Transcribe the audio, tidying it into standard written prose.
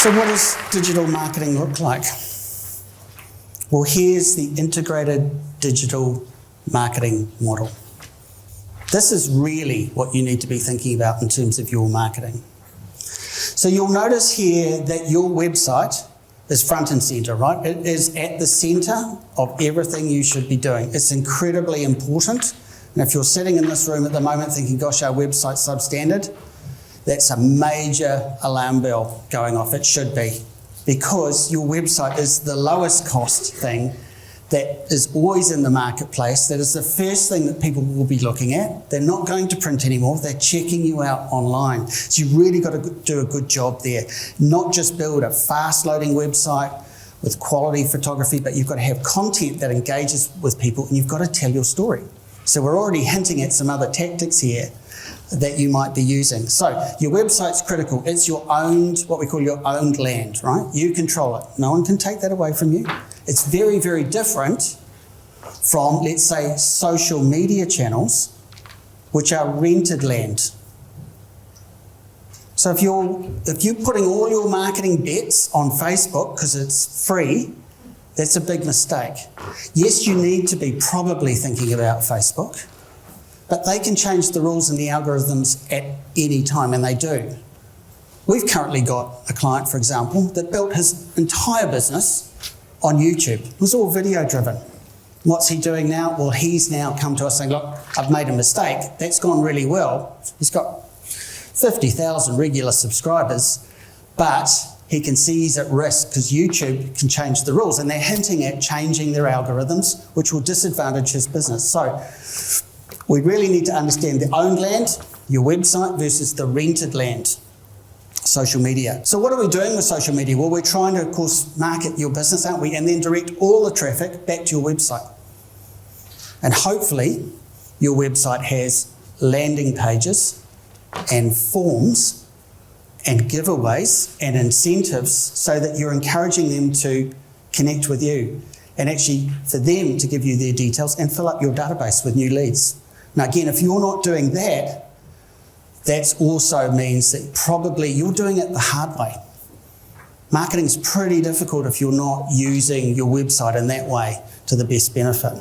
So what does digital marketing look like? Well, here's the integrated digital marketing model. This is really what you need to be thinking about in terms of your marketing. So you'll notice here that your website is front and centre, right? It is at the centre of everything you should be doing. It's incredibly important. And if you're sitting in this room at the moment thinking, gosh, our website's substandard, that's a major alarm bell going off. It should be. Because your website is the lowest cost thing that is always in the marketplace, that is the first thing that people will be looking at. They're not going to print anymore, they're checking you out online. So you've really got to do a good job there. Not just build a fast-loading website with quality photography, but you've got to have content that engages with people and you've got to tell your story. So we're already hinting at some other tactics here that you might be using. So your website's critical. It's your owned, what we call your owned land, right? You control it. No one can take that away from you. It's very, very different from, let's say, social media channels, which are rented land. So if you're putting all your marketing bets on Facebook because it's free, that's a big mistake. Yes, you need to be probably thinking about Facebook, but they can change the rules and the algorithms at any time, and they do. We've currently got a client, for example, that built his entire business on YouTube. It was all video driven. What's he doing now? Well, he's now come to us saying, look, I've made a mistake. That's gone really well. He's got 50,000 regular subscribers, but he can see he's at risk because YouTube can change the rules, and they're hinting at changing their algorithms, which will disadvantage his business. So we really need to understand the owned land, your website, versus the rented land, social media. So what are we doing with social media? Well, we're trying to, of course, market your business, aren't we? And then direct all the traffic back to your website. And hopefully your website has landing pages and forms and giveaways and incentives so that you're encouraging them to connect with you and actually for them to give you their details and fill up your database with new leads. Now again, if you're not doing that, that also means that probably you're doing it the hard way. Marketing's pretty difficult if you're not using your website in that way to the best benefit.